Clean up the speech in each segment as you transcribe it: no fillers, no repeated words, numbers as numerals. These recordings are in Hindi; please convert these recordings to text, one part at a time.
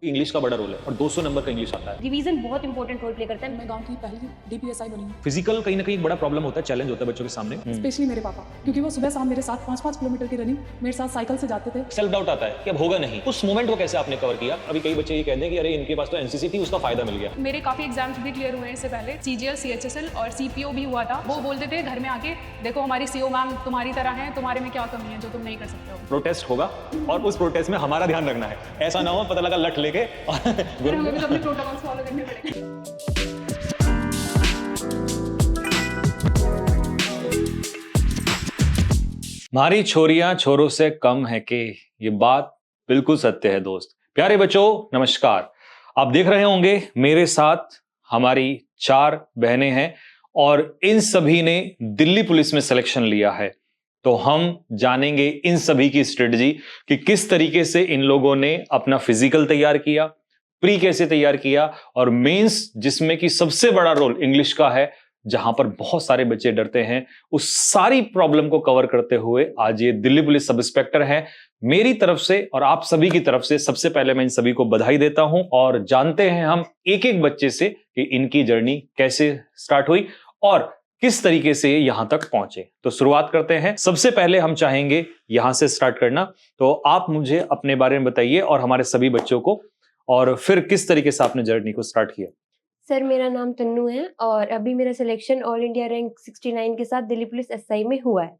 इंग्लिश का बड़ा रोल है और 200 नंबर का इंग्लिश आता है। रिवीजन बहुत इंपॉर्टेंट रोल प्ले करता है। मैं गांव की पहली डीपीएसआई बनी हूँ, फिजिकल कहीं ना कहीं एक बड़ा प्रॉब्लम होता है, चैलेंज होता है बच्चों के सामने। स्पेशली मेरे पापा, क्योंकि वो सुबह शाम मेरे साथ 5-5 किलोमीटर की रनिंग मेरे साथ साइकिल से जाते थे। सेल्फ डाउट आता है कि अब होगा नहीं। उस मोमेंट को कैसे आपने कवर किया? अभी कई बच्चे ये कहते हैं कि अरे इनके पास तो एनसीसी थी, उसका फायदा मिल गया। मेरे काफ़ी एग्जाम्स भी क्लियर हुए हैं इससे पहले। सीजीएल, सीएचएसएल और सीपीओ भी हुआ था। वो बोलते थे घर में आके, देखो हमारी सीओ मैम तुम्हारी तरह है, तुम्हारे में क्या कमी है जो तुम नहीं कर सकते हो। प्रोटेस्ट होगा और उस प्रोटेस्ट में हमारा ध्यान रखना है, ऐसा ना हो पता लगा लठ लेके फिर हमें भी तो अपने प्रोटोकॉल्स फॉलो करने पड़ेंगे। हमारी छोरियां छोरों से कम है कि ये बात बिल्कुल सत्य है दोस्त। प्यारे बच्चों नमस्कार। आप देख रहे होंगे मेरे साथ हमारी 4 बहनें हैं और इन सभी ने दिल्ली पुलिस में सिलेक्शन लिया है। तो हम जानेंगे इन सभी की स्ट्रेटजी कि किस तरीके से इन लोगों ने अपना फिजिकल तैयार किया, प्री कैसे तैयार किया और मेंस जिसमें कि सबसे बड़ा रोल इंग्लिश का है, जहां पर बहुत सारे बच्चे डरते हैं, उस सारी प्रॉब्लम को कवर करते हुए आज ये दिल्ली पुलिस सब इंस्पेक्टर हैं। मेरी तरफ से और आप सभी की तरफ से सबसे पहले मैं इन सभी को बधाई देता हूं और जानते हैं हम एक एक बच्चे से कि इनकी जर्नी कैसे स्टार्ट हुई और किस तरीके से यहां तक पहुंचे। तो शुरुआत करते हैं। सबसे पहले हम चाहेंगे यहां से स्टार्ट करना, तो आप मुझे अपने बारे में बताइए और हमारे सभी बच्चों को, और फिर किस तरीके से आपने जर्नी को स्टार्ट किया। सर मेरा नाम तन्नू है और अभी मेरा सिलेक्शन ऑल इंडिया रैंक 69 के साथ दिल्ली पुलिस एसआई में हुआ है।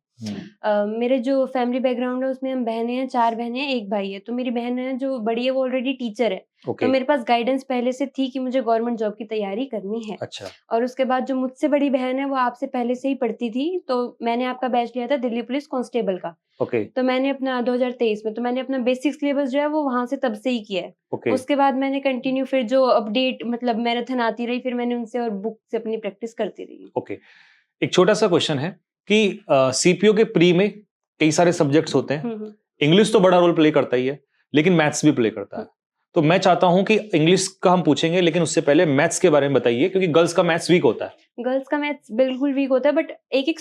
मेरे जो फैमिली बैकग्राउंड है उसमें हम बहनें हैं, 4 बहनें हैं, 1 भाई है। तो मेरी बहन है जो बड़ी है वो ऑलरेडी टीचर है। ओके। तो मेरे पास गाइडेंस पहले से थी कि मुझे गवर्नमेंट जॉब की तैयारी करनी है। अच्छा। और उसके बाद जो मुझसे बड़ी बहन है वो आपसे पहले से ही पढ़ती थी, तो मैंने आपका बैच लिया था दिल्ली पुलिस कांस्टेबल का। ओके। तो मैंने अपना 2023 में तो मैंने अपना बेसिक सिलेबस जो है वो वहां से तब से ही किया है। ओके। उसके बाद मैंने कंटिन्यू फिर जो अपडेट मतलब मैराथन आती रही, फिर मैंने उनसे और बुक से अपनी प्रैक्टिस करती रही। ओके। एक छोटा सा क्वेश्चन है कि सीपीओ के प्री में कई सारे सब्जेक्ट्स होते हैं। इंग्लिश तो बड़ा रोल प्ले करता ही है, लेकिन मैथ्स भी प्ले करता है। तो मैं चाहता हूं कि इंग्लिश का हम पूछेंगे, लेकिन उससे पहले मैथ्स के बारे में बताइए, क्योंकि गर्ल्स का मैथ्स वीक होता है। गर्ल्स का मैथ्स बिल्कुल वीक होता है, बट एक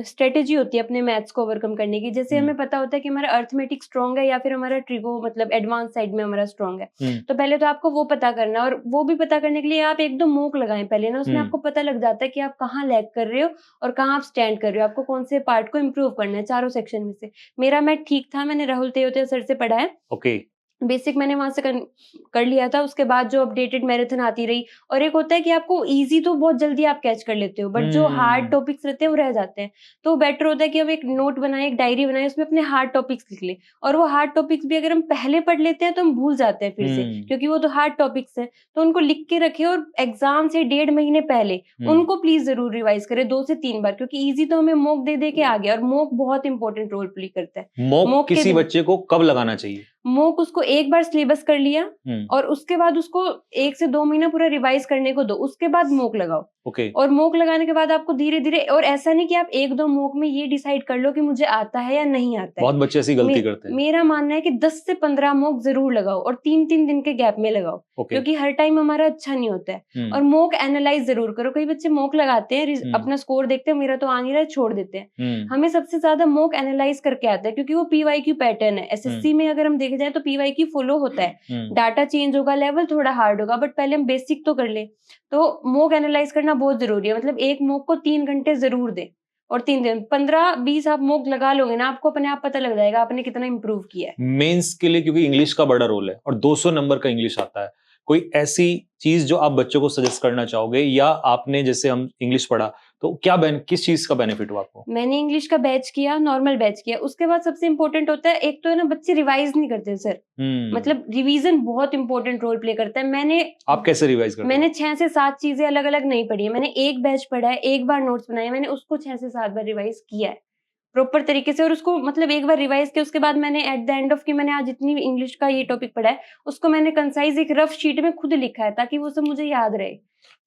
स्ट्रेटेजी होती है अपने मैथ्स को ओवरकम करने की। जैसे हमें पता होता है कि हमारा अर्थमेटिक स्ट्रॉन्ग है या फिर हमारा ट्रिगो मतलब एडवांस साइड में हमारा स्ट्रॉन्ग है। तो पहले तो आपको वो पता करना है, और वो भी पता करने के लिए आप 1-2 मॉक लगाएं पहले ना। उसमें आपको पता लग जाता है कि आप कहाँ लैग कर रहे हो और कहाँ आप स्टैंड कर रहे हो, आपको कौन से पार्ट को इम्प्रूव करना है चारों सेक्शन में से। मेरा मैथ ठीक था, मैंने राहुल तेयोते सर से पढ़ा है। ओके। बेसिक मैंने वहां से कर लिया था। उसके बाद जो अपडेटेड मैराथन आती रही, और एक होता है कि आपको इजी तो बहुत जल्दी आप कैच कर लेते हो, बट जो हार्ड टॉपिक्स रहते हैं वो रह जाते हैं। तो बेटर होता है कि अब एक नोट बनाए, एक डायरी बनाए, उसमें अपने हार्ड टॉपिक्स लिख ले। और वो हार्ड टॉपिक्स भी अगर हम पहले पढ़ लेते हैं तो हम भूल जाते हैं फिर से, क्योंकि वो तो हार्ड टॉपिक्स हैं। तो उनको लिख के रखे और एग्जाम से 1.5 महीने पहले उनको प्लीज जरूर रिवाइज करें 2 से 3 बार, क्योंकि इजी तो हमें मॉक दे के आ गया, और मॉक बहुत इंपॉर्टेंट रोल प्ले करता है। मॉक किसी बच्चे को कब लगाना चाहिए? मॉक उसको एक बार सिलेबस कर लिया और उसके बाद उसको 1 से 2 महीना पूरा रिवाइज करने को दो, उसके बाद मॉक लगाओ। ओके। और मॉक लगाने के बाद आपको धीरे धीरे, और ऐसा नहीं कि आप 1-2 मॉक में ये डिसाइड कर लो कि मुझे आता है या नहीं आता है। बहुत बच्चे ऐसी गलती करते हैं। मेरा मानना है कि 10 से 15 मॉक जरूर लगाओ और 3-3 दिन के गैप में लगाओ, क्योंकि हर टाइम हमारा अच्छा नहीं होता है। और मॉक एनालाइज जरूर करो। कई बच्चे मॉक लगाते हैं, अपना स्कोर देखते हैं, मेरा तो आ नहीं रहा है, छोड़ देते हैं। हमें सबसे ज्यादा मॉक एनालाइज करके आता है, क्योंकि वो पीवाईक्यू पैटर्न है। एसएससी में अगर हम देखे जाए तो पीवाईक्यू फॉलो होता है, डाटा चेंज होगा, लेवल थोड़ा हार्ड होगा, बट पहले हम बेसिक तो कर ले। तो मॉक एनालाइज करना बहुत जरूरी है। मतलब एक मॉक को 3 घंटे जरूर दे, और 3 दिन 15-20 आप मॉक लगा लोगे ना, आपको अपने आप पता लग जाएगा आपने कितना इंप्रूव किया है मेंस के लिए, क्योंकि इंग्लिश का बड़ा रोल है और 200 नंबर का इंग्लिश आता है। कोई ऐसी चीज जो आप बच्चों को सजेस्ट करना चाहोगे, या आपने जैसे हम इंग्लिश पढ़ा तो क्या किस चीज का बेनिफिट हुआ आपको? मैंने इंग्लिश का बैच किया, नॉर्मल बैच किया। उसके बाद सबसे इंपॉर्टेंट होता है, एक तो है ना, बच्चे रिवाइज नहीं करते सर। मतलब रिवीजन बहुत इंपॉर्टेंट रोल प्ले करता है। आप कैसे रिवाइज करते? मैंने 6 से 7 चीजें अलग अलग नहीं पढ़ी है। मैंने एक बैच पढ़ा है, एक बार नोट्स बनाए, मैंने उसको 6 से 7 बार रिवाइज किया है प्रॉपर तरीके से। और उसको मतलब एक बार रिवाइज किया, उसके बाद मैंने एट द एंड ऑफ कि मैंने आज जितनी इंग्लिश का ये टॉपिक पढ़ा है उसको मैंने कंसाइज एक रफ शीट में खुद लिखा है, ताकि वो सब मुझे याद रहे।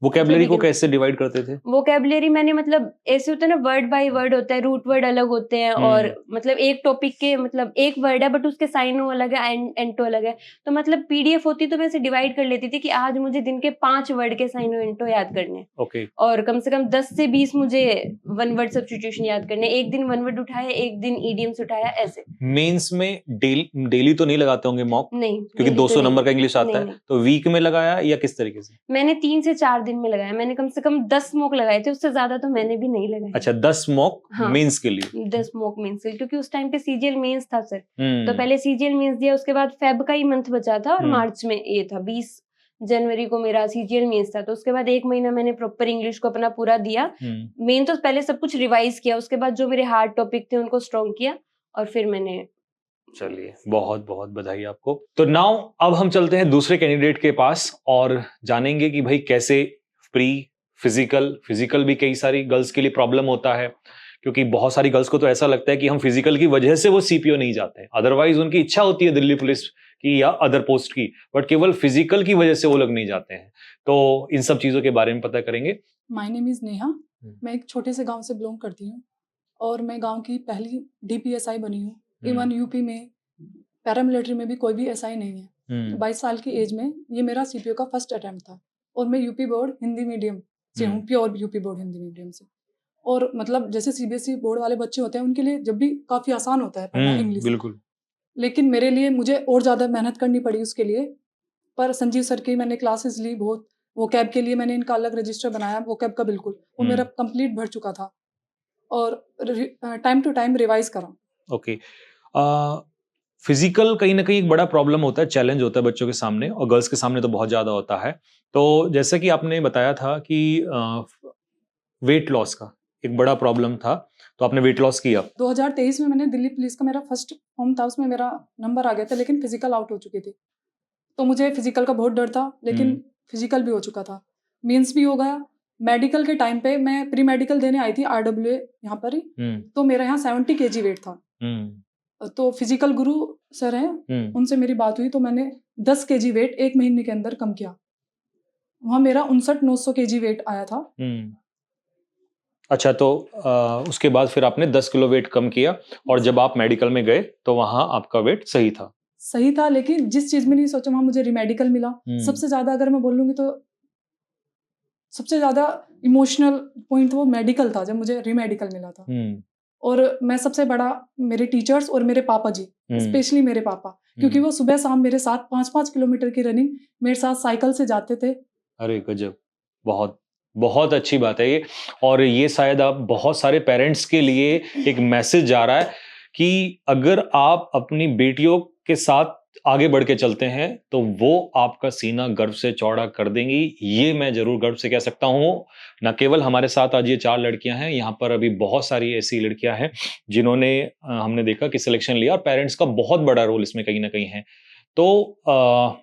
वोकैबुलरी को कैसे डिवाइड करते थे? वोकैबुलरी मैंने मतलब ऐसे होता है ना, वर्ड बाय वर्ड होता है, रूट वर्ड अलग होते हैं और मतलब एक टॉपिक के मतलब एक वर्ड है बट उसके साइनो अलग है, एंटो अलग है। तो मतलब पीडीएफ होती तो मैं इसे डिवाइड कर लेती थी कि आज मुझे दिन के 5 वर्ड के साइनो एंटो याद करने हैं। ओके। और कम से कम 10 से 20 मुझे वन वर्ड सब्स्टिट्यूशन याद करने। एक दिन वन वर्ड उठाया, एक दिन ईडियम्स उठाया, ऐसे। मेंस में डेली तो नहीं लगाते होंगे मॉक? नहीं, क्योंकि 200 नंबर का इंग्लिश आता है, नहीं। तो वीक में लगाया या किस तरीके से? मैंने 3 से 4 दिन में लगाया। मैंने कम से कम 10 मॉक लगाए थे, उससे ज्यादा तो मैंने भी नहीं लगाए। अच्छा, 10 मॉक हाँ, मेंस के लिए? 10 मॉक मेंस के लिए, क्योंकि उस टाइम पे सीजीएल मेंस था सर। तो पहले सीजीएल मेंस दिया, उसके बाद फेब का ही मंथ बचा था और मार्च में ये था, 20 जनवरी को मेरा सीजीएल मेंस था। तो उसके बाद 1 महीना मैंने प्रॉपर इंग्लिश को अपना पूरा दिया। मेन तो पहले सब कुछ रिवाइज किया, उसके बाद जो मेरे हार्ड टॉपिक थे उनको स्ट्रॉन्ग किया और फिर मैंने। चलिए, बहुत बहुत बधाई आपको। तो नाउ अब हम चलते हैं दूसरे कैंडिडेट के पास और जानेंगे कि भाई कैसे प्री फिजिकल भी कई सारी गर्ल्स के लिए प्रॉब्लम होता है, क्योंकि बहुत सारी गर्ल्स को तो ऐसा लगता है कि हम फिजिकल की वजह से वो सीपीओ नहीं जाते, अदरवाइज उनकी इच्छा होती है दिल्ली पुलिस की या अदर पोस्ट की, बट केवल फिजिकल की वजह से वो लोग नहीं जाते हैं। तो इन सब चीजों के बारे में पता करेंगे। My name is Neha. मैं एक छोटे से गांव से बिलोंग करती हूँ और मैं गांव की पहली डीपीएसआई बनी हूँ। इवन यूपी में पैरामिलिट्री में भी कोई भी एसआई नहीं है। 22 साल की एज में ये मेरा सीपीओ का फर्स्ट अटेम्प्ट था और मैं यूपी बोर्ड हिंदी मीडियम से हूँ, pure UP board Hindi medium से। और मतलब जैसे सीबीएसई बोर्ड वाले बच्चे होते हैं उनके लिए जब भी काफ़ी आसान होता है पढ़ना इंग्लिश, बिल्कुल, लेकिन मेरे लिए मुझे और ज़्यादा मेहनत करनी पड़ी उसके लिए। पर संजीव सर की मैंने क्लासेस ली बहुत, वो कैब के लिए मैंने इनका अलग रजिस्टर बनाया, वो कैब का बिल्कुल वो मेरा कंप्लीट भर चुका था और टाइम टू टाइम रिवाइज करा। ओके। फिजिकल कहीं ना कहीं एक बड़ा प्रॉब्लम होता है, चैलेंज होता है बच्चों के सामने, और गर्ल्स के सामने तो बहुत ज्यादा होता है। तो जैसे कि आपने बताया था कि वेट लॉस का एक बड़ा प्रॉब्लम था, तो आपने वेट लॉस किया। 2023 में मैंने दिल्ली पुलिस का मेरा फर्स्ट फॉर्म था, उसमें मेरा नंबर आ गया था, लेकिन फिजिकल आउट हो चुकी थी। तो मुझे फिजिकल का बहुत डर था, लेकिन फिजिकल भी हो चुका था, मेंस भी हो गया। मेडिकल के टाइम पे मैं प्री मेडिकल देने आई थी RWA यहाँ पर ही, तो मेरा यहाँ 70 kg वेट था। तो फिजिकल गुरु सर हैं, उनसे मेरी बात हुई तो मैंने 10 kg वेट 1 महीने के अंदर कम किया। वहाँ मेरा 59-900 kg वेट आया था। अच्छा, तो उसके बाद फिर आपने 10 किलो वेट कम किया और जब आप मेडिकल में गए तो वहाँ आपका वेट सही था, लेकिन जिस चीज में नहीं सोचा वहाँ मुझे रिमेडिकल मिला। सबसे ज्यादा अगर मैं बोलूँगी तो सबसे ज्यादा इमोशनल पॉइंट वो मेडिकल था जब मुझे रिमेडिकल मिला था। और मैं सबसे बड़ा मेरे टीचर्स और मेरे पापा जी, स्पेशली मेरे पापा, क्योंकि वो सुबह शाम मेरे साथ 5-5 किलोमीटर की रनिंग मेरे साथ साइकिल से जाते थे। अरे गजब, बहुत बहुत अच्छी बात है ये। और ये शायद आप बहुत सारे पेरेंट्स के लिए एक मैसेज जा रहा है कि अगर आप अपनी बेटियों के साथ आगे बढ़ के चलते हैं तो वो आपका सीना गर्व से चौड़ा कर देंगी। ये मैं जरूर गर्व से कह सकता हूँ। न केवल हमारे साथ आज ये 4 लड़कियां हैं, यहाँ पर अभी बहुत सारी ऐसी लड़कियां हैं जिन्होंने हमने देखा कि सिलेक्शन लिया, और पेरेंट्स का बहुत बड़ा रोल इसमें कहीं ना कहीं है। तो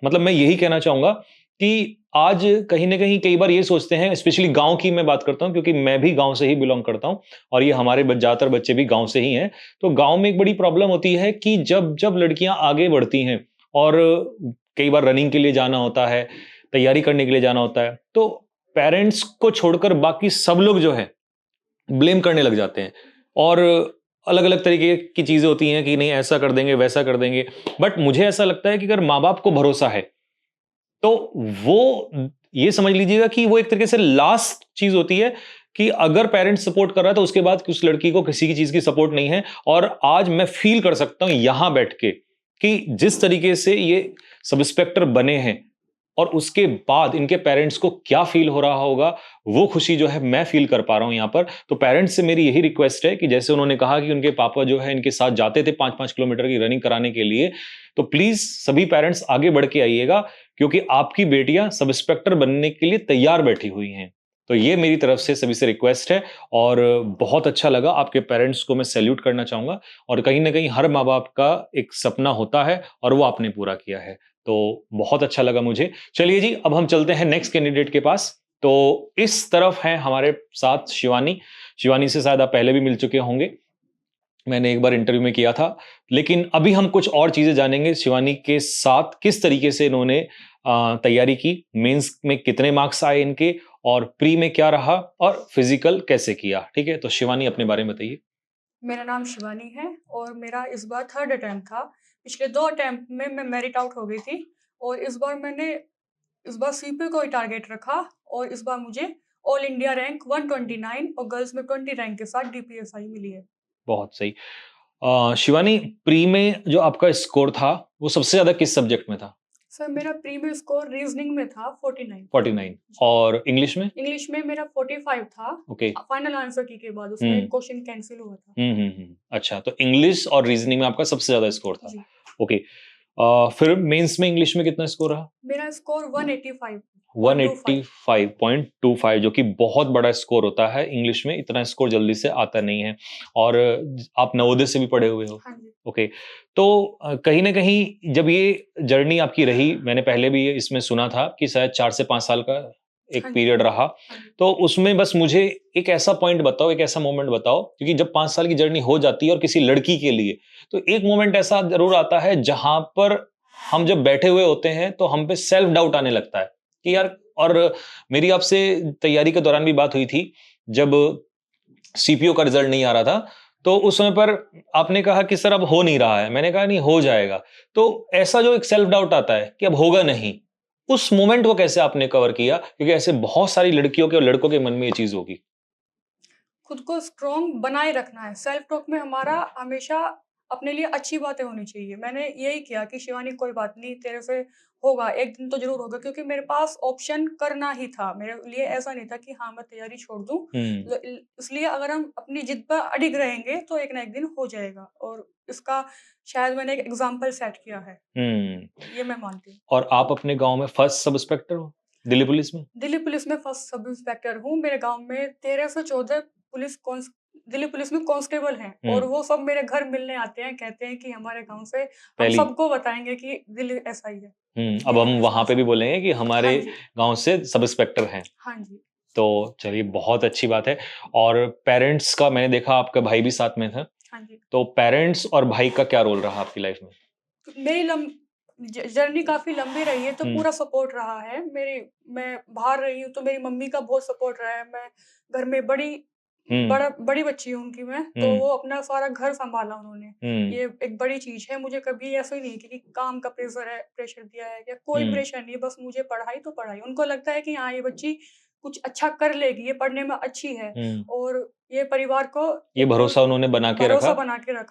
मतलब मैं यही कहना चाहूंगा कि आज कहीं ना कहीं कई बार ये सोचते हैं, स्पेशली गांव की मैं बात करता हूं क्योंकि मैं भी गांव से ही बिलोंग करता हूं और ये हमारे ज्यादातर बच्चे भी गांव से ही हैं। तो गांव में एक बड़ी प्रॉब्लम होती है कि जब जब लड़कियां आगे बढ़ती हैं और कई बार रनिंग के लिए जाना होता है, तैयारी करने के लिए जाना होता है, तो पेरेंट्स को छोड़कर बाकी सब लोग जो है ब्लेम करने लग जाते हैं और अलग अलग तरीके की चीजें होती हैं कि नहीं ऐसा कर देंगे वैसा कर देंगे। बट मुझे ऐसा लगता है कि अगर माँ बाप को भरोसा है तो वो ये समझ लीजिएगा कि वो एक तरीके से लास्ट चीज होती है कि अगर पेरेंट्स सपोर्ट कर रहा है तो उसके बाद उस लड़की को किसी की चीज की सपोर्ट नहीं है। और आज मैं फील कर सकता हूं यहां बैठ के कि जिस तरीके से ये सब इंस्पेक्टर बने हैं और उसके बाद इनके पेरेंट्स को क्या फील हो रहा होगा, वो खुशी जो है मैं फील कर पा रहा हूं यहां पर। तो पेरेंट्स से मेरी यही रिक्वेस्ट है कि जैसे उन्होंने कहा कि उनके पापा जो है इनके साथ जाते थे 5-5 किलोमीटर की रनिंग कराने के लिए, तो प्लीज सभी पेरेंट्स आगे बढ़ के आइएगा क्योंकि आपकी बेटियां सब इंस्पेक्टर बनने के लिए तैयार बैठी हुई हैं। तो ये मेरी तरफ से सभी से रिक्वेस्ट है और बहुत अच्छा लगा। आपके पेरेंट्स को मैं सैल्यूट करना चाहूंगा और कहीं ना कहीं हर माँ बाप का एक सपना होता है और वो आपने पूरा किया है, तो बहुत अच्छा लगा मुझे। चलिए जी, अब हम चलते हैं नेक्स्ट कैंडिडेट के पास। तो इस तरफ है हमारे साथ शिवानी से शायद आप पहले भी मिल चुके होंगे, मैंने एक बार इंटरव्यू में किया था, लेकिन अभी हम कुछ और चीजें जानेंगे शिवानी के साथ, किस तरीके से इन्होंने तैयारी की, मेंस में कितने मार्क्स आए इनके, और प्री में क्या रहा, और फिजिकल कैसे किया। ठीक है, तो शिवानी अपने बारे में बताइए। मेरा नाम शिवानी है और मेरा इस बार 3rd अटेम्प्ट था। पिछले 2 अटेम्प्ट में मैं मेरिट आउट हो गई थी और इस बार सीपीयू को ही टारगेट रखा और इस बार मुझे ऑल इंडिया रैंक 129 और गर्ल्स में 20 रैंक के साथ डीपीएसआई मिली है। बहुत सही। शिवानी, प्री में जो आपका स्कोर था वो सबसे ज्यादा किस सब्जेक्ट में था? सर मेरा प्री में स्कोर रीजनिंग में था 49। 49। और इंग्लिश में? इंग्लिश में मेरा 45 था। ओके। फाइनल आंसर की के बाद उसमें एक क्वेश्चन कैंसिल हुआ था। अच्छा, तो इंग्लिश और रीजनिंग में आपका सबसे ज्यादा स्कोर था। जी। ओके। फिर मेंस में इंग्लिश में कितना स्कोर रहा? मेरा स्कोर 185। 185.25, जो कि बहुत बड़ा स्कोर होता है। इंग्लिश में इतना स्कोर जल्दी से आता नहीं है, और आप नवोदय से भी पढ़े हुए हो। हाँ जी। ओके, तो कहीं ना कहीं जब ये जर्नी आपकी रही, मैंने पहले भी इसमें सुना था कि शायद 4 से 5 साल का एक हाँ जी। पीरियड रहा, हाँ जी। तो उसमें बस मुझे एक ऐसा पॉइंट बताओ, एक ऐसा मोमेंट बताओ, क्योंकि जब 5 साल की जर्नी हो जाती है और किसी लड़की के लिए, तो एक मोमेंट ऐसा जरूर आता है जहां पर हम जब बैठे हुए होते हैं तो हम पे सेल्फ डाउट आने लगता है कि यार। और मेरी आपसे तैयारी के दौरान भी बात हुई थी, जब सीपीओ का रिजल्ट नहीं आ रहा था, तो उस समय पर आपने कहा कि सर अब हो नहीं रहा है। मैंने कहा नहीं, हो जाएगा। तो ऐसा जो एक सेल्फ डाउट आता है कि अब होगा नहीं, उस मोमेंट को कैसे आपने कवर किया? क्योंकि ऐसे बहुत सारी लड़कियों के और लड़कों के मन में ये चीज होगी। खुद को स्ट्रॉन्ग बनाए रखना है। सेल्फ टॉक में हमारा हमेशा अपने लिए अच्छी बातें होनी चाहिए। मैंने यही किया कि शिवानी कोई बात नहीं, तेरे से होगा, एक दिन तो जरूर होगा, क्योंकि मेरे पास ऑप्शन करना ही था। मेरे लिए ऐसा नहीं था कि हाँ मैं तैयारी छोड़ दूं। इसलिए अगर हम अपनी जिद पर अडिग रहेंगे तो एक ना एक दिन हो जाएगा, और इसका शायद मैंने एक एग्जाम्पल सेट किया है, ये मैं मानती हूँ। और आप अपने गांव में फर्स्ट सब इंस्पेक्टर हो दिल्ली पुलिस में? दिल्ली पुलिस में फर्स्ट सब इंस्पेक्टर हूँ। मेरे गांव में 13 से 14 दिल्ली पुलिस में कांस्टेबल हैं, और वो सब मेरे घर मिलने आते हैं, कहते हैं कि हमारे गांव से हम सबको बताएंगे कि दिल्ली एसआई है। अब हम वहां पे भी बोलेंगे कि हमारे हाँ जी। गांव से सब इंस्पेक्टर हैं। हाँ जी। तो चलिए, बहुत अच्छी बात है। और पेरेंट्स का मैंने देखा, आपका भाई भी साथ में था। हाँ जी। तो पेरेंट्स और भाई का क्या रोल रहा आपकी लाइफ में? मेरी जर्नी काफी लंबी रही है, तो पूरा सपोर्ट रहा है। मैं बाहर रही हूँ तो मेरी मम्मी का बहुत सपोर्ट रहा है। मैं घर में बड़ी बच्ची हूँ उनकी मैं, तो वो अपना सारा घर संभाला उन्होंने। ये एक बड़ी चीज है। मुझे कभी ऐसा ही नहीं कि काम का प्रेशर दिया है या कोई प्रेशर नहीं, बस मुझे पढ़ाई तो पढ़ाई। उनको लगता है कि हाँ ये बच्ची कुछ अच्छा कर लेगी, ये पढ़ने में अच्छी है, और ये परिवार को ये भरोसा उन्होंने बना के रखा।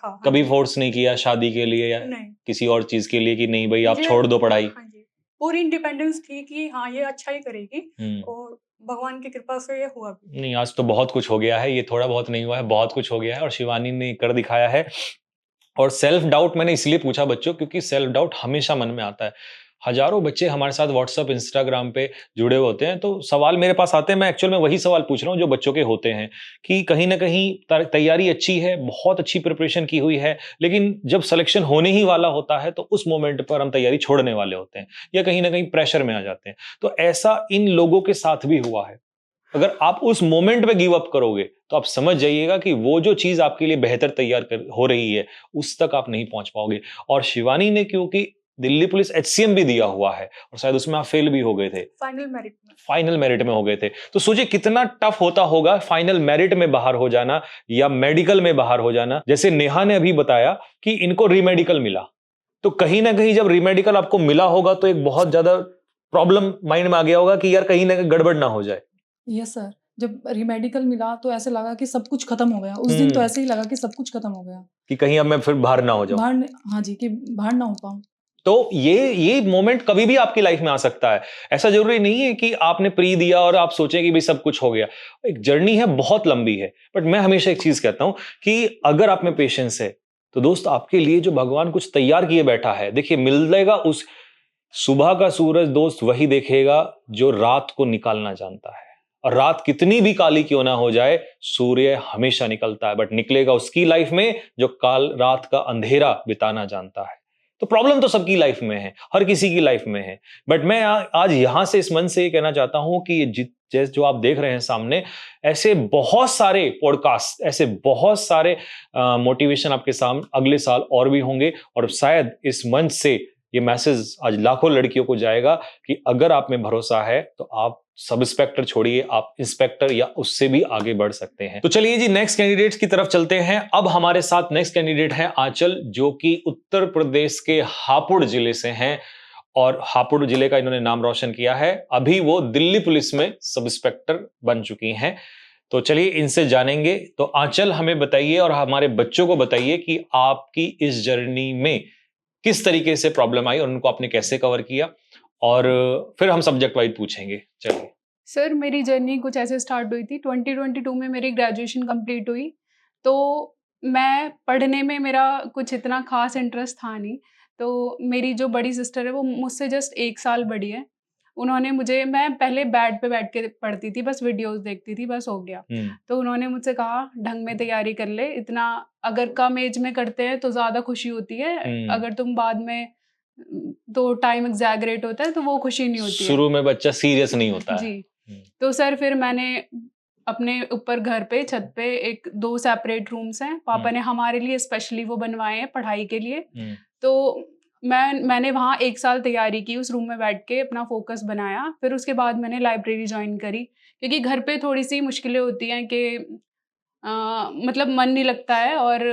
हाँ कभी जी। फोर्स नहीं किया शादी के लिए या नहीं, किसी और चीज के लिए कि नहीं भाई आप मुझे- छोड़ दो पढ़ाई? हाँ जी, पूरी इंडिपेंडेंस थी कि हाँ ये अच्छा ही करेगी, और भगवान की कृपा से ये हुआ भी। नहीं, आज तो बहुत कुछ हो गया है, ये थोड़ा बहुत नहीं हुआ है, बहुत कुछ हो गया है, और शिवानी ने कर दिखाया है। और सेल्फ डाउट मैंने इसलिए पूछा बच्चों, क्योंकि सेल्फ डाउट हमेशा मन में आता है। हजारों बच्चे हमारे साथ व्हाट्सएप, इंस्टाग्राम पे जुड़े होते हैं, तो सवाल मेरे पास आते हैं। मैं एक्चुअल में वही सवाल पूछ रहा हूँ जो बच्चों के होते हैं, कि कहीं ना कहीं तैयारी अच्छी है, बहुत अच्छी प्रिपरेशन की हुई है, लेकिन जब सिलेक्शन होने ही वाला होता है तो उस मोमेंट पर हम तैयारी छोड़ने वाले होते हैं, या कहीं ना कहीं प्रेशर में आ जाते हैं। तो ऐसा इन लोगों के साथ भी हुआ है। अगर आप उस मोमेंट पे गिव अप करोगे तो आप समझ जाइएगा कि वो जो चीज आपके लिए बेहतर हो रही है, उस तक आप नहीं पहुंच पाओगे। और शिवानी ने क्योंकि दिल्ली पुलिस HCM भी दिया हुआ है, और शायद उसमें आप फेल भी हो गए थे, फाइनल मेरिट में हो गए थे। तो सोचिए कितना टफ होता होगा फाइनल मेरिट में बाहर हो जाना, या मेडिकल में बाहर हो जाना। जैसे नेहा ने अभी बताया कि इनको रीमेडिकल मिला, तो कहीं ना कहीं जब रीमेडिकल आपको मिला होगा तो एक बहुत ज्यादा प्रॉब्लम माइंड में आ गया होगा कि यार कहीं ना कहीं गड़बड़ ना हो जाए। यस सर, जब रीमेडिकल मिला तो ऐसे लगा कि सब कुछ खत्म हो गया। उस दिन तो ऐसे ही लगा कि सब कुछ खत्म हो गया, कि कहीं अब मैं फिर बाहर ना हो जाऊं। हाँ जी, कि बाहर ना हो पाऊं। तो ये मोमेंट कभी भी आपकी लाइफ में आ सकता है। ऐसा जरूरी नहीं है कि आपने प्री दिया और आप सोचें कि भाई सब कुछ हो गया। एक जर्नी है, बहुत लंबी है। बट मैं हमेशा एक चीज कहता हूं कि अगर आप में पेशेंस है तो दोस्त आपके लिए जो भगवान कुछ तैयार किए बैठा है, देखिए मिलेगा। उस सुबह का सूरज दोस्त वही देखेगा जो रात को निकालना जानता है, और रात कितनी भी काली क्यों ना हो जाए, सूर्य हमेशा निकलता है, बट निकलेगा उसकी लाइफ में जो रात का अंधेरा बिताना जानता है। तो प्रॉब्लम तो सबकी लाइफ में है, हर किसी की लाइफ में है। बट मैं आज यहां से इस मन से ये कहना चाहता हूं कि ये जैसे जो आप देख रहे हैं सामने, ऐसे बहुत सारे पॉडकास्ट, ऐसे बहुत सारे मोटिवेशन आपके सामने अगले साल और भी होंगे, और शायद इस मंच से ये मैसेज आज लाखों लड़कियों को जाएगा कि अगर आप में भरोसा है तो आप सब इंस्पेक्टर छोड़िए, आप इंस्पेक्टर या उससे भी आगे बढ़ सकते हैं। तो चलिए जी नेक्स्ट कैंडिडेट्स की तरफ चलते हैं। अब हमारे साथ नेक्स्ट कैंडिडेट है आंचल, जो कि उत्तर प्रदेश के हापुड़ जिले से हैं और हापुड़ जिले का इन्होंने नाम रोशन किया है। अभी वो दिल्ली पुलिस में सब इंस्पेक्टर बन चुकी हैं। तो चलिए इनसे जानेंगे। तो आंचल, हमें बताइए और हमारे बच्चों को बताइए कि आपकी इस जर्नी में किस तरीके से प्रॉब्लम आई और उनको आपने कैसे कवर किया, और फिर हम सब्जेक्ट वाइज पूछेंगे। चलिए सर, मेरी जर्नी कुछ ऐसे स्टार्ट हुई थी। 2022 में मेरी ग्रेजुएशन कंप्लीट हुई। तो मैं पढ़ने में मेरा कुछ इतना खास इंटरेस्ट था नहीं। तो मेरी जो बड़ी सिस्टर है वो मुझसे जस्ट 1 साल बड़ी है। उन्होंने मुझे, मैं पहले बेड पे बैठ के पढ़ती थी, बस वीडियोस देखती थी, बस हो गया। तो उन्होंने मुझसे कहा ढंग में तैयारी कर ले, इतना अगर कम एज में करते हैं तो ज़्यादा खुशी होती है, अगर तुम बाद में तो टाइम एग्जैगरेट होता है तो वो खुशी नहीं होती है। शुरू में बच्चा सीरियस नहीं होता है जी। तो सर फिर मैंने अपने ऊपर घर पे छत पे 2 सेपरेट रूम्स हैं, पापा ने हमारे लिए स्पेशली वो बनवाए हैं पढ़ाई के लिए। तो मैंने वहाँ 1 साल तैयारी की, उस रूम में बैठ के अपना फोकस बनाया। फिर उसके बाद मैंने लाइब्रेरी ज्वाइन करी, क्योंकि घर पे थोड़ी सी मुश्किलें होती हैं कि मतलब मन नहीं लगता है और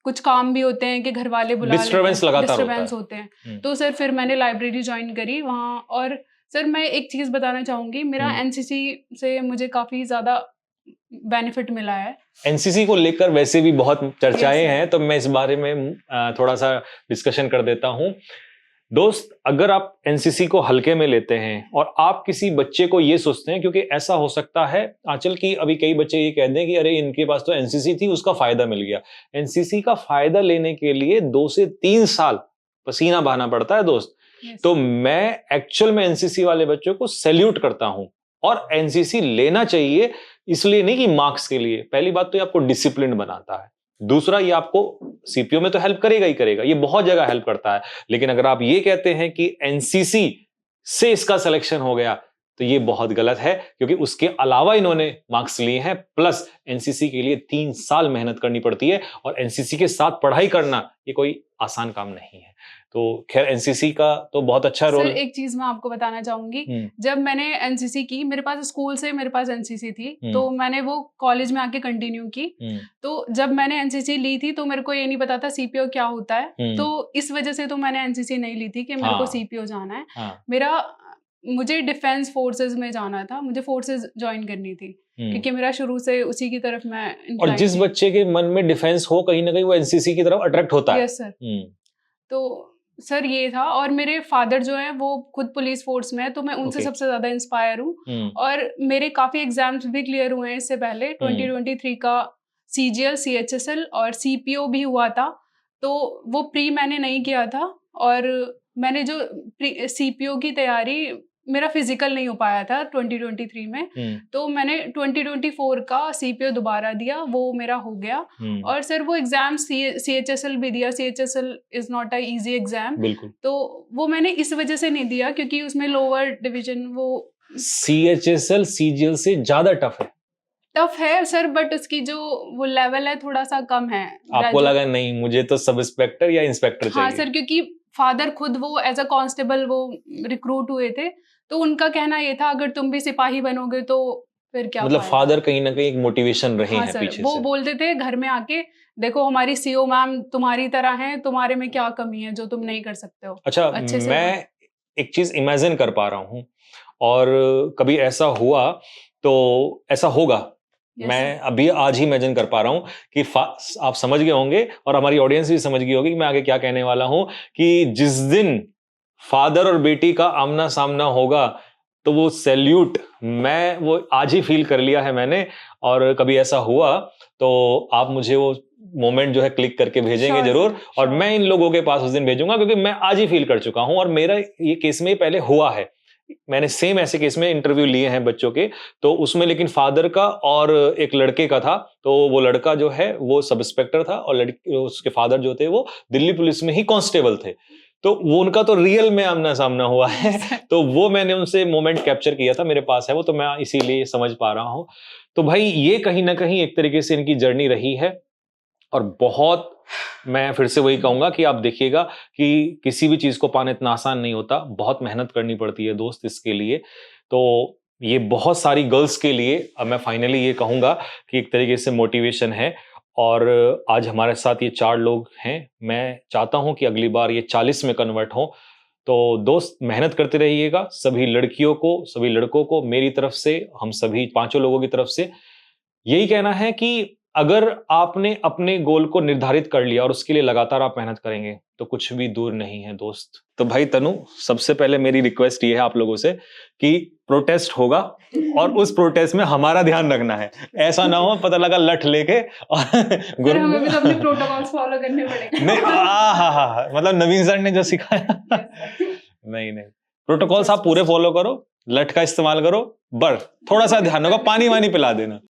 कुछ काम भी होते हैं कि घर वाले बुला लेते हैं, डिस्टर्बेंस होते हैं। तो सर फिर मैंने लाइब्रेरी ज्वाइन करी वहाँ। और सर मैं एक चीज़ बताना चाहूँगी, मेरा एनसीसी से मुझे काफ़ी ज़्यादा बेनिफिट मिला है। एनसीसी को लेकर वैसे भी बहुत चर्चाएं हैं, तो मैं इस बारे में थोड़ा सा डिस्कशन कर देता हूं। दोस्त, अगर आप एनसीसी को हल्के में लेते हैं और आप किसी बच्चे को ये सोचते हैं, क्योंकि ऐसा हो सकता है आंचल की अभी कई बच्चे ये कहते हैं कि अरे इनके पास तो एनसीसी थी, उसका फायदा मिल गया। एनसीसी का फायदा लेने के लिए 2 से 3 साल पसीना बहाना पड़ता है दोस्त। तो मैं एक्चुअल में एनसीसी वाले बच्चों को सैल्यूट करता हूं, और एनसीसी लेना चाहिए, इसलिए नहीं कि मार्क्स के लिए। पहली बात तो ये आपको डिसिप्लिन बनाता है, दूसरा ये आपको सीपीओ में तो हेल्प करेगा ही करेगा, ये बहुत जगह हेल्प करता है। लेकिन अगर आप ये कहते हैं कि एनसीसी से इसका सिलेक्शन हो गया, तो ये बहुत गलत है, क्योंकि उसके अलावा इन्होंने मार्क्स लिए हैं, प्लस एनसीसी के लिए 3 साल मेहनत करनी पड़ती है, और एनसीसी के साथ पढ़ाई करना ये कोई आसान काम नहीं है। तो खैर एनसीसी का तो बहुत अच्छा रोल। सर एक चीज मैं आपको बताना चाहूंगी, जब मैंने एनसीसी की, मेरे पास स्कूल से मेरे पास एनसीसी थी, तो मैंने वो कॉलेज में आके कंटिन्यू की। तो जब मैंने एनसीसी ली थी तो मेरे को ये नहीं पता था सीपीओ क्या होता है, तो इस वजह से तो मैंने एनसीसी नहीं ली थी कि मेरे को सीपीओ जाना है। मुझे डिफेंस फोर्सेस में जाना था, मुझे फोर्सेस ज्वाइन करनी थी, क्योंकि मेरा शुरू से उसी की तरफ मैं। और जिस बच्चे के मन में डिफेंस हो, कहीं ना कहीं वो एनसीसी की तरफ अट्रैक्ट होता है। Yes sir. तो सर ये था, और मेरे फादर जो है वो खुद पुलिस फोर्स में है, तो मैं उनसे सबसे ज्यादा इंस्पायर हूँ। और मेरे काफी एग्जाम्स भी क्लियर हुए हैं इससे पहले। 2023 का सीजीएल, सीएचएसएल और सीपीओ भी हुआ था, तो वो प्री मैंने नहीं किया था। और मैंने जो सीपीओ की तैयारी, मेरा फिजिकल नहीं हो पाया था 2023 में, तो मैंने 2024 का सीपीओ दोबारा दिया, वो मेरा हो गया। और सर वो एग्जाम सीएचएसएल भी दिया। CHSL is not a easy exam, तो वो मैंने इस वजह से नहीं दिया क्योंकि उसमें लोअर डिवीजन, वो सीएचएसएल सीजीएल से ज्यादा टफ है सर, बट उसकी जो वो लेवल है थोड़ा सा कम है। आपको लगा नहीं मुझे तो सब इंस्पेक्टर या इंस्पेक्टर चाहिए? हाँ सर, क्योंकि फादर खुद वो एज अ कांस्टेबल वो रिक्रूट हुए थे, तो उनका कहना ये था अगर तुम भी सिपाही बनोगे तो फिर क्या, मतलब फादर कहीं ना कहीं एक मोटिवेशन रहे हैं पीछे वो से। बोलते थे घर में आके, देखो हमारी सीओ मैम तुम्हारी तरह हैं, तुम्हारे में क्या कमी है जो तुम नहीं कर सकते हो। अच्छा, मैं एक चीज इमेजिन कर पा रहा हूँ, और कभी ऐसा हुआ तो ऐसा होगा। मैं अभी आज ही इमेजिन कर पा रहा हूँ कि आप समझ गए होंगे और हमारी ऑडियंस भी समझ गई होगी कि मैं आगे क्या कहने वाला हूँ, कि जिस दिन फादर और बेटी का आमना सामना होगा तो वो सैल्यूट मैं वो आज ही फील कर लिया है मैंने। और कभी ऐसा हुआ तो आप मुझे वो मोमेंट जो है क्लिक करके भेजेंगे जरूर, और मैं इन लोगों के पास उस दिन भेजूंगा, क्योंकि मैं आज ही फील कर चुका हूं। और मेरा ये केस में पहले हुआ है, मैंने सेम ऐसे केस में इंटरव्यू लिए हैं बच्चों के, तो उसमें लेकिन फादर का और एक लड़के का था। तो वो लड़का जो है वो सब इंस्पेक्टर था, और लड़की उसके फादर जो थे वो दिल्ली पुलिस में ही कांस्टेबल थे। तो वो उनका तो रियल में आमना सामना हुआ है तो वो मैंने उनसे मोमेंट कैप्चर किया था, मेरे पास है वो, तो मैं इसीलिए समझ पा रहा हूं। तो भाई ये कहीं ना कहीं एक तरीके से इनकी जर्नी रही है। और बहुत, मैं फिर से वही कहूंगा कि आप देखिएगा कि किसी भी चीज को पाना इतना आसान नहीं होता, बहुत मेहनत करनी पड़ती है दोस्त इसके लिए। तो ये बहुत सारी गर्ल्स के लिए अब मैं फाइनली ये कहूंगा कि एक तरीके से मोटिवेशन है। और आज हमारे साथ ये 4 लोग हैं, मैं चाहता हूं कि अगली बार ये 40 में कन्वर्ट हो। तो दोस्त मेहनत करते रहिएगा, सभी लड़कियों को, सभी लड़कों को मेरी तरफ से, हम सभी 5 लोगों की तरफ से यही कहना है कि अगर आपने अपने गोल को निर्धारित कर लिया और उसके लिए लगातार आप मेहनत करेंगे तो कुछ भी दूर नहीं है दोस्त। तो भाई तनु, सबसे पहले मेरी रिक्वेस्ट ये है आप लोगों से कि प्रोटेस्ट होगा और उस प्रोटेस्ट में हमारा ध्यान रखना है, ऐसा ना हो पता लगा लठ लेके और सर हमें भी तो अपने प्रोटोकॉल्स फॉलो करने पड़ेंगे। नहीं, हाँ, मतलब नवीन सर ने जो सिखाया नहीं, प्रोटोकॉल्स आप पूरे फॉलो करो, लठ का इस्तेमाल करो, थोड़ा सा ध्यान होगा, पानी वानी पिला देना।